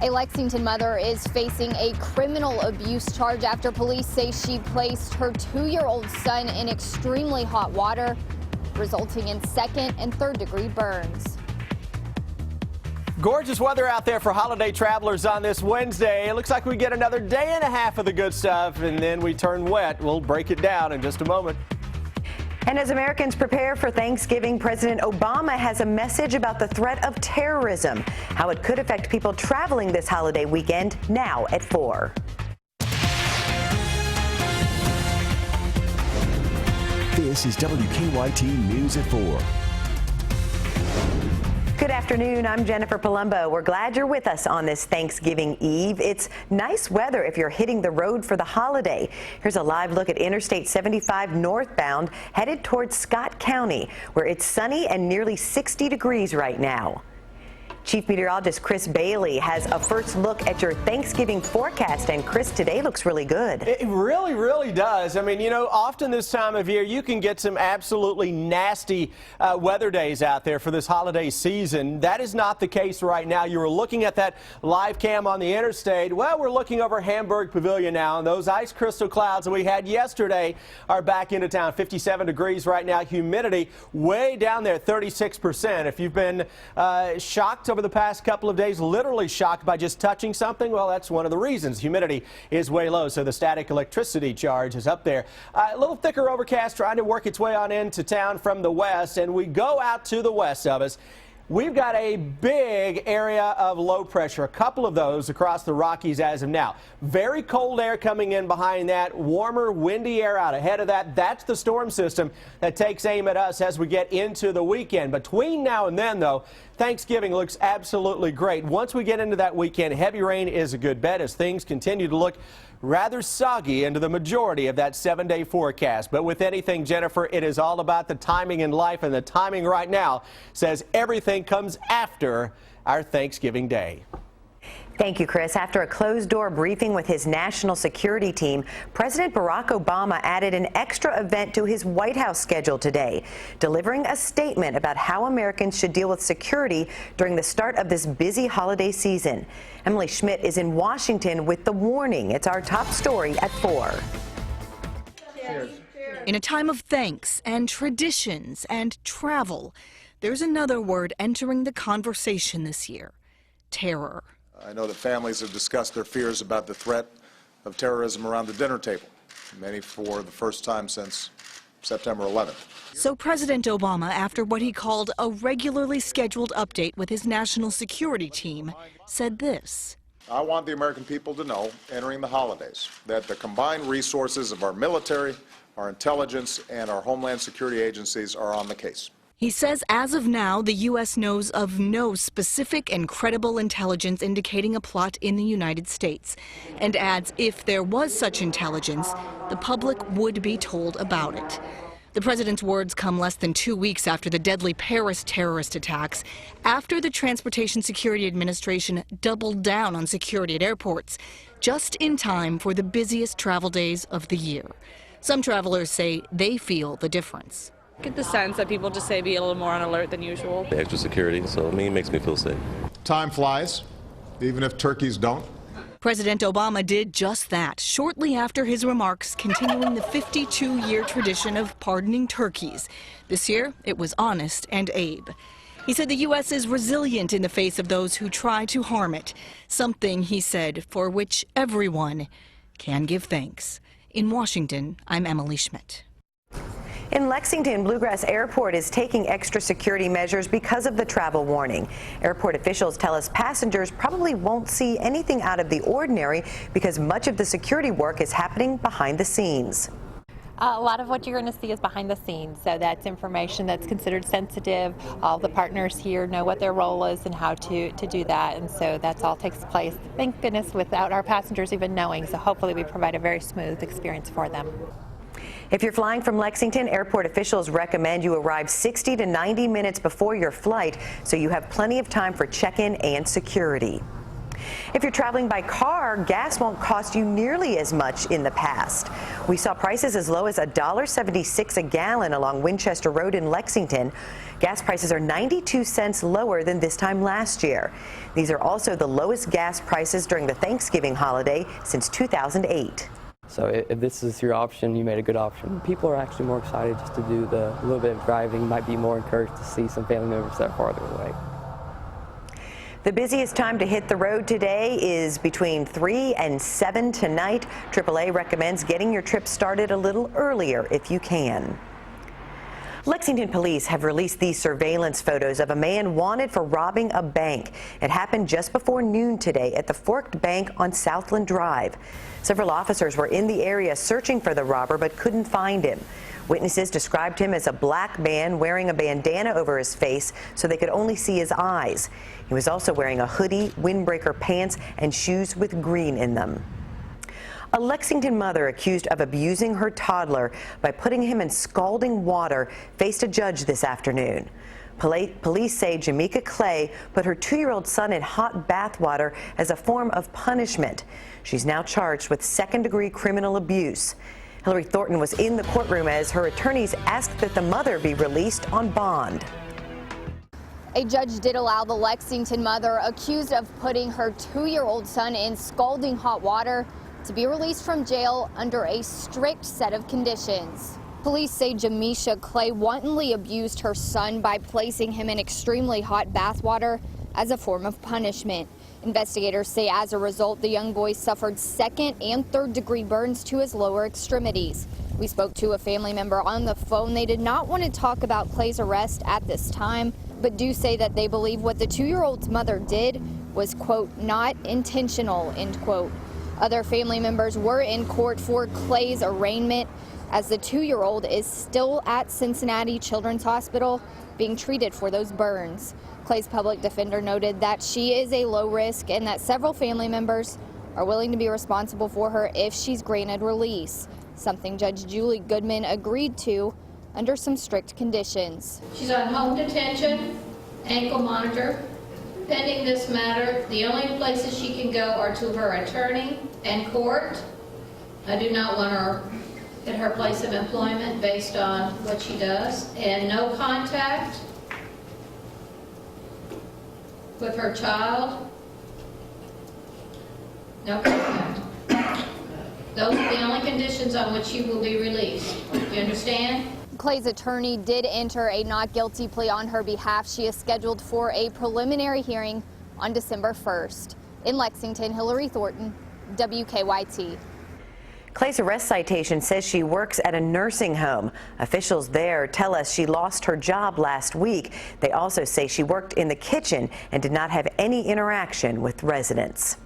A Lexington mother is facing a criminal abuse charge after police say she placed her 2-year-old son in extremely hot water, resulting in second and third degree burns. Gorgeous weather out there for holiday travelers on this Wednesday. It looks like we get another day and a half of the good stuff, and then we turn wet. We'll break it down in just a moment. And as Americans prepare for Thanksgiving, President Obama has a message about the threat of terrorism, how it could affect people traveling this holiday weekend, now at 4. This is WKYT News at 4. Good afternoon, I'm Jennifer Palumbo. We're glad you're with us on this Thanksgiving Eve. It's nice weather if you're hitting the road for the holiday. Here's a live look at Interstate 75 northbound, headed towards Scott County, where it's sunny and nearly 60 degrees right now. Chief Meteorologist Chris Bailey has a first look at your Thanksgiving forecast, and Chris, today looks really good. It really, really does. I mean, you know, often this time of year you can get some absolutely nasty weather days out there for this holiday season. That is not the case right now. You were looking at that live cam on the interstate. Well, we're looking over Hamburg Pavilion now, and those ice crystal clouds that we had yesterday are back into town. 57 degrees right now. Humidity way down there, 36%. If you've been shocked over the past couple of days, literally shocked by just touching something, well, that's one of the reasons. Humidity is way low, so the static electricity charge is up there. A little thicker overcast trying to work its way on into town from the west, and we go out to the west of us. We've got a big area of low pressure, a couple of those across the Rockies as of now. Very cold air coming in behind that, warmer, windy air out ahead of that. That's the storm system that takes aim at us as we get into the weekend. Between now and then, though, Thanksgiving looks absolutely great. Once we get into that weekend, heavy rain is a good bet as things continue to look rather soggy into the majority of that 7-day forecast. But with anything, Jennifer, it is all about the timing in life, and the timing right now says everything comes after our Thanksgiving Day. Thank you, Chris. After a closed-door briefing with his national security team, President Barack Obama added an extra event to his White House schedule today, delivering a statement about how Americans should deal with security during the start of this busy holiday season. Emily Schmidt is in Washington with the warning. It's our top story at 4. In a time of thanks and traditions and travel, there's another word entering the conversation this year: terror. I know that families have discussed their fears about the threat of terrorism around the dinner table, many for the first time since September 11th. So President Obama, after what he called a regularly scheduled update with his national security team, said this: I want the American people to know, entering the holidays, that the combined resources of our military, our intelligence, and our Homeland Security agencies are on the case. He says as of now, the U.S. knows of no specific and credible intelligence indicating a plot in the United States, and adds if there was such intelligence, the public would be told about it. The president's words come less than 2 weeks after the deadly Paris terrorist attacks, after the Transportation Security Administration doubled down on security at airports, just in time for the busiest travel days of the year. Some travelers say they feel the difference. Get the sense that people just say be a little more on alert than usual. Extra security, so I mean, it makes me feel safe. Time flies, even if turkeys don't. President Obama did just that shortly after his remarks, continuing the 52-year tradition of pardoning turkeys. This year, it was honest and Abe. He said the U.S. is resilient in the face of those who try to harm it, something, he said, for which everyone can give thanks. In Washington, I'm Emily Schmidt. In Lexington, Bluegrass Airport is taking extra security measures because of the travel warning. Airport officials tell us passengers probably won't see anything out of the ordinary because much of the security work is happening behind the scenes. A lot of what you're going to see is behind the scenes, so that's information that's considered sensitive. All the partners here know what their role is and how to do that, and so that's all takes place, thank goodness, without our passengers even knowing, so hopefully we provide a very smooth experience for them. If you're flying from Lexington, airport officials recommend you arrive 60 to 90 minutes before your flight so you have plenty of time for check-in and security. If you're traveling by car, gas won't cost you nearly as much in the past. We saw prices as low as $1.76 a gallon along Winchester Road in Lexington. Gas prices are 92 cents lower than this time last year. These are also the lowest gas prices during the Thanksgiving holiday since 2008. So if this is your option, you made a good option. People are actually more excited just to do the little bit of driving, might be more encouraged to see some family members that are farther away. The busiest time to hit the road today is between 3 and 7 tonight. AAA recommends getting your trip started a little earlier if you can. Lexington police have released these surveillance photos of a man wanted for robbing a bank. It happened just before noon today at the Forked Bank on Southland Drive. Several officers were in the area searching for the robber but couldn't find him. Witnesses described him as a black man wearing a bandana over his face so they could only see his eyes. He was also wearing a hoodie, windbreaker pants, and shoes with green in them. A Lexington mother accused of abusing her toddler by putting him in scalding water faced a judge this afternoon. Police say Jamaica Clay put her 2-year-old son in hot bath water as a form of punishment. She's now charged with second-degree criminal abuse. Hillary Thornton was in the courtroom as her attorneys asked that the mother be released on bond. A judge did allow the Lexington mother accused of putting her 2-year-old son in scalding hot water to be released from jail under a strict set of conditions. Police say Jamaica Clay wantonly abused her son by placing him in extremely hot bath water as a form of punishment. Investigators say as a result, the young boy suffered second and third degree burns to his lower extremities. We spoke to a family member on the phone. They did not want to talk about Clay's arrest at this time, but do say that they believe what the 2-year-old's mother did was, quote, not intentional, end quote. Other family members were in court for Clay's arraignment, as the 2-year-old is still at Cincinnati Children's Hospital being treated for those burns. Clay's public defender noted that she is a low risk and that several family members are willing to be responsible for her if she's granted release, something Judge Julie Goodman agreed to under some strict conditions. She's on home detention, ankle monitor. Pending this matter, the only places she can go are to her attorney and court. I do not want her at her place of employment based on what she does, and no contact with her child. No contact. Those are the only conditions on which she will be released. You understand? Clay's attorney did enter a not guilty plea on her behalf. She is scheduled for a preliminary hearing on December 1st. In Lexington, Hillary Thornton, WKYT. Clay's arrest citation says she works at a nursing home. Officials there tell us she lost her job last week. They also say she worked in the kitchen and did not have any interaction with residents.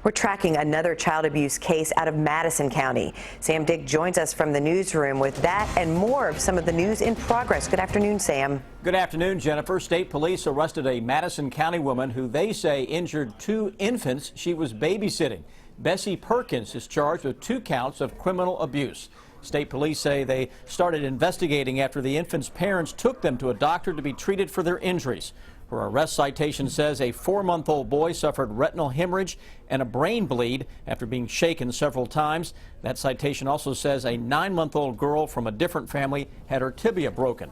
We're tracking another child abuse case out of Madison County. Sam Dick joins us from the newsroom with that and more of some of the news in progress. Good afternoon, Sam. Good afternoon, Jennifer. State police arrested a Madison County woman who they say injured 2 infants she was babysitting. Bessie Perkins is charged with 2 counts of criminal abuse. State police say they started investigating after the infants' parents took them to a doctor to be treated for their injuries. Her arrest citation says a 4-month-old boy suffered retinal hemorrhage and a brain bleed after being shaken several times. That citation also says a 9-month-old girl from a different family had her tibia broken.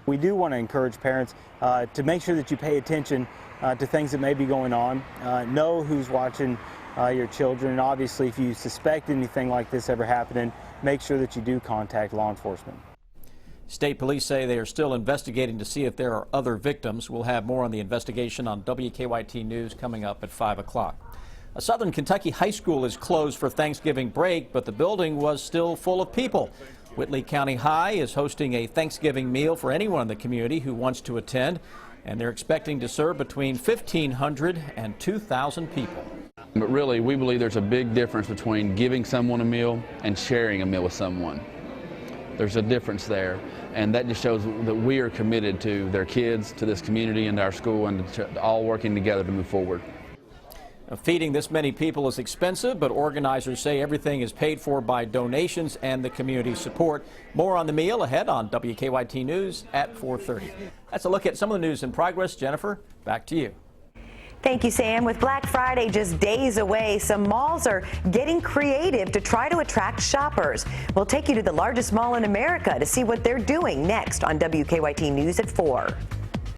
We do want to encourage parents to make sure that you pay attention to things that may be going on. Know who's watching your children. And obviously, if you suspect anything like this ever happening, make sure that you do contact law enforcement. State police say they are still investigating to see if there are other victims. We'll have more on the investigation on WKYT News coming up at 5 o'clock. A Southern Kentucky high school is closed for Thanksgiving break, but the building was still full of people. Whitley County High is hosting a Thanksgiving meal for anyone in the community who wants to attend, and they're expecting to serve between 1,500 and 2,000 people. But really, we believe there's a big difference between giving someone a meal and sharing a meal with someone. There's a difference there, and that just shows that we are committed to their kids, to this community, and to our school, and to all working together to move forward. Feeding this many people is expensive, but organizers say everything is paid for by donations and the community support. More on the meal ahead on WKYT News at 4:30. That's a look at some of the news in progress. Jennifer, back to you. Thank you, Sam. With Black Friday just days away, some malls are getting creative to try to attract shoppers. We'll take you to the largest mall in America to see what they're doing next on WKYT News at 4.